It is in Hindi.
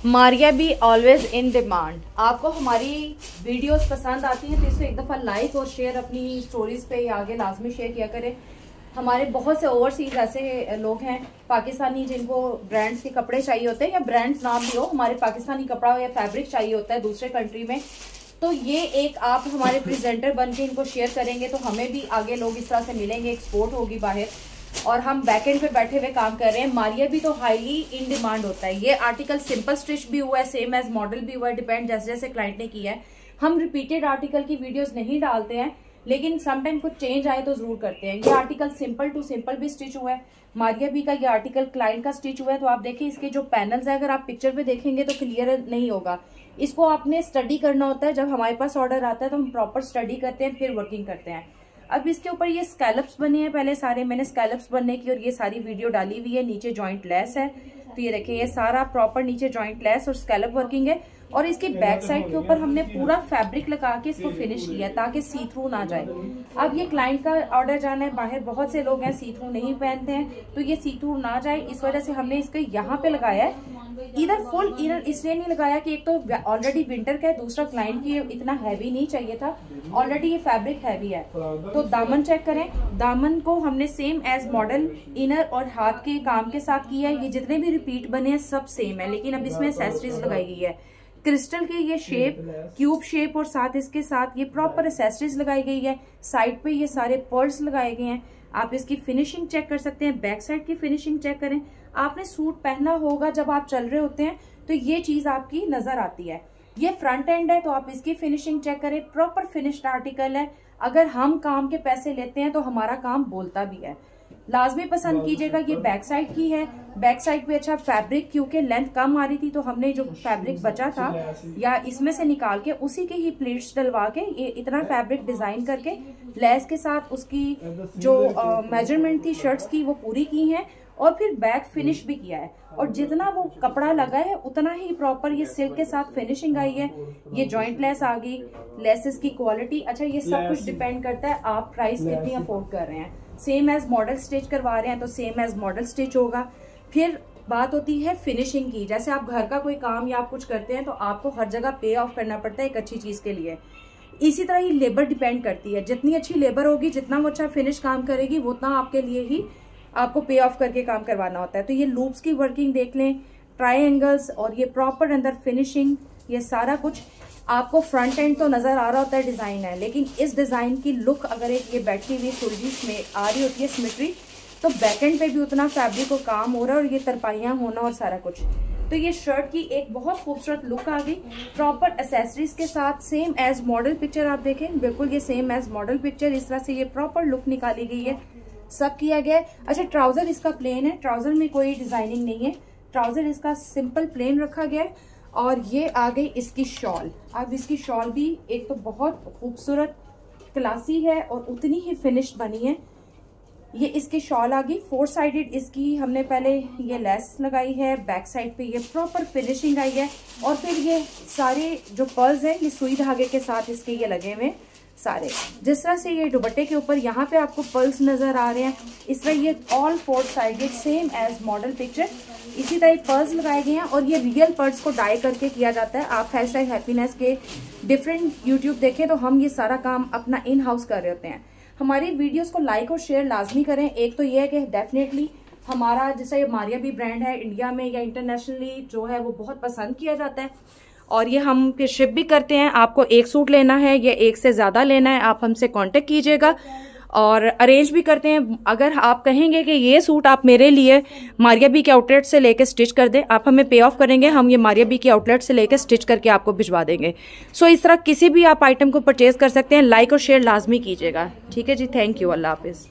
Maria be always in demand. आपको हमारी वीडियोस पसंद आती हैं तो इसको एक दफ़ा लाइक और शेयर अपनी स्टोरीज पे या आगे लाजमी शेयर किया करें। हमारे बहुत से ओवरसीज ऐसे लोग हैं पाकिस्तानी जिनको ब्रांड्स के कपड़े चाहिए होते हैं, या ब्रांड्स नाम भी हो, हमारे पाकिस्तानी कपड़ा हो या फैब्रिक चाहिए होता है दूसरे कंट्री में, तो ये एक आप हमारे प्रेजेंटर बन के इनको शेयर करेंगे तो हमें भी आगे लोग इस तरह से मिलेंगे, एक्सपोर्ट होगी बाहर। और हम बैकएंड पे बैठे हुए काम कर रहे हैं। मारिया भी तो हाईली इन डिमांड होता है। ये आर्टिकल सिंपल स्टिच भी हुआ है, सेम एज मॉडल भी हुआ है, डिपेंड जैसे जैसे क्लाइंट ने किया है। हम रिपीटेड आर्टिकल की वीडियोस नहीं डालते हैं, लेकिन समटाइम कुछ चेंज आए तो जरूर करते हैं। ये आर्टिकल सिंपल टू सिंपल भी स्टिच हुआ है। मारिया भी का ये आर्टिकल क्लाइंट का स्टिच हुआ है। तो आप देखिए इसके जो पैनल्स है, अगर आप पिक्चर पे देखेंगे तो क्लियर नहीं होगा। इसको आपने स्टडी करना होता है। जब हमारे पास ऑर्डर आता है तो हम प्रॉपर स्टडी करते हैं, फिर वर्किंग करते हैं। अब इसके ऊपर ये स्कैलप्स बने हैं, पहले सारे मैंने स्कैलप्स बनने की और ये सारी वीडियो डाली हुई है। नीचे जॉइंट लेस है, तो ये देखिए ये सारा प्रॉपर नीचे जॉइंट लेस और स्कैलप वर्किंग है। और इसके बैक साइड के ऊपर हमने पूरा फैब्रिक लगा के इसको फिनिश किया ताकि सी थ्रू ना जाए। अब ये क्लाइंट का ऑर्डर जाना है बाहर, बहुत से लोग हैं सी थ्रू नहीं पहनते हैं, तो ये सी थ्रू ना जाए इस वजह से हमने इसको यहाँ पे लगाया है। इधर फुल इधर इसलिए नहीं लगाया कि एक तो ऑलरेडी विंटर का है, दूसरा क्लाइंट की इतना हैवी नहीं चाहिए था, ऑलरेडी ये फैब्रिक हैवी है। तो दामन चेक करें, दामन को हमने सेम एज मॉडल इनर और हाथ के काम के साथ किया है। ये जितने भी रिपीट बने हैं सब सेम है, लेकिन अब इसमें एक्सेसरीज लगाई गई है। क्रिस्टल की ये शेप, क्यूब शेप, और साथ इसके साथ ये प्रॉपर एक्सेसरीज लगाई गई है। साइड पे ये सारे पर्ल्स लगाए गए हैं। आप इसकी फिनिशिंग चेक कर सकते हैं, बैक साइड की फिनिशिंग चेक करें। आपने सूट पहना होगा जब आप चल रहे होते हैं तो ये चीज आपकी नजर आती है। ये फ्रंट एंड है तो आप इसकी फिनिशिंग चेक करें, प्रॉपर फिनिश्ड आर्टिकल है। अगर हम काम के पैसे लेते हैं तो हमारा काम बोलता भी है। लाजमी पसंद कीजिएगा। ये बैक साइड की है, बैक साइड पे अच्छा फैब्रिक, क्योंकि लेंथ कम आ रही थी तो हमने जो फैब्रिक बचा था या इसमें से निकाल के उसी के ही प्लीट्स डलवा के ये इतना फैब्रिक डिजाइन करके लेस के साथ उसकी जो मेजरमेंट थी शर्ट्स की वो पूरी की है, और फिर बैक फिनिश भी किया है। और जितना वो कपड़ा लगा है उतना ही प्रॉपर ये सिल्क के साथ फिनिशिंग आई है। ये जॉइंट लेस आ गई, लेसेस की क्वालिटी, अच्छा ये सब कुछ डिपेंड करता है आप प्राइस कितनी अफोर्ड कर रहे हैं। सेम एज मॉडल स्टिच करवा रहे हैं तो सेम एज मॉडल स्टिच होगा। फिर बात होती है फिनिशिंग की। जैसे आप घर का कोई काम या आप कुछ करते हैं तो आपको हर जगह पे ऑफ करना पड़ता है एक अच्छी चीज के लिए। इसी तरह ही लेबर डिपेंड करती है। जितनी अच्छी लेबर होगी, जितना वो अच्छा फिनिश काम करेगी, वो उतना आपके लिए ही आपको पे ऑफ करके काम करवाना होता है। तो ये लूप्स की वर्किंग देख लें, ट्रायंगल्स, और ये प्रॉपर अंदर फिनिशिंग, ये सारा कुछ आपको फ्रंट एंड तो नजर आ रहा होता है डिजाइन है, लेकिन इस डिजाइन की लुक अगर एक ये बैठी हुई सुरजी में आ रही होती है सिमेट्री, तो बैक एंड पे भी उतना फैब्रिक को काम हो रहा है और ये तरपाइयां होना और सारा कुछ। तो ये शर्ट की एक बहुत खूबसूरत लुक आ गई प्रॉपर एसेसरीज के साथ। सेम एज मॉडल पिक्चर आप देखें, बिल्कुल ये सेम एज मॉडल पिक्चर, इस तरह से ये प्रॉपर लुक निकाली गई है, सब किया गया है। अच्छा ट्राउजर इसका प्लेन है, ट्राउजर में कोई डिजाइनिंग नहीं है, ट्राउजर इसका सिंपल प्लेन रखा गया है। और ये आ गई इसकी शॉल। अब इसकी शॉल भी एक तो बहुत खूबसूरत क्लासी है और उतनी ही फिनिश्ड बनी है। ये इसकी शॉल आ गई, 4 साइडेड इसकी हमने पहले ये लेस लगाई है, बैक साइड पे ये प्रॉपर फिनिशिंग आई है। और फिर ये सारे जो पर्ल्स हैं ये सुई धागे के साथ इसके ये लगे हुए सारे। जिस तरह से ये दुपट्टे के ऊपर यहाँ पे आपको पर्ल्स नजर आ रहे हैं, इस तरह ये all 4 sided same as model picture इसी तरह पर्ल्स लगाए गए हैं। और ये रियल पर्ल्स को डाई करके किया जाता है। आप #हैप्पीनेस के डिफरेंट यूट्यूब देखें तो हम ये सारा काम अपना इन हाउस कर रहे होते हैं। हमारी वीडियोस को लाइक और शेयर लाजमी करें। एक तो ये है कि डेफिनेटली हमारा जैसा ये मारिया भी ब्रांड है इंडिया में या इंटरनेशनली जो है वो बहुत पसंद किया जाता है, और ये हम फिर शिप भी करते हैं। आपको एक सूट लेना है या एक से ज्यादा लेना है, आप हमसे कांटेक्ट कीजिएगा और अरेंज भी करते हैं। अगर आप कहेंगे कि ये सूट आप मेरे लिए मारिया बी के आउटलेट से लेके स्टिच कर दें, आप हमें पे ऑफ करेंगे, हम ये मारिया बी के आउटलेट से लेके स्टिच करके आपको भिजवा देंगे। सो इस तरह किसी भी आप आइटम को परचेज कर सकते हैं। लाइक और शेयर लाजमी कीजिएगा। ठीक है जी, थैंक यू, अल्लाह हाफिज।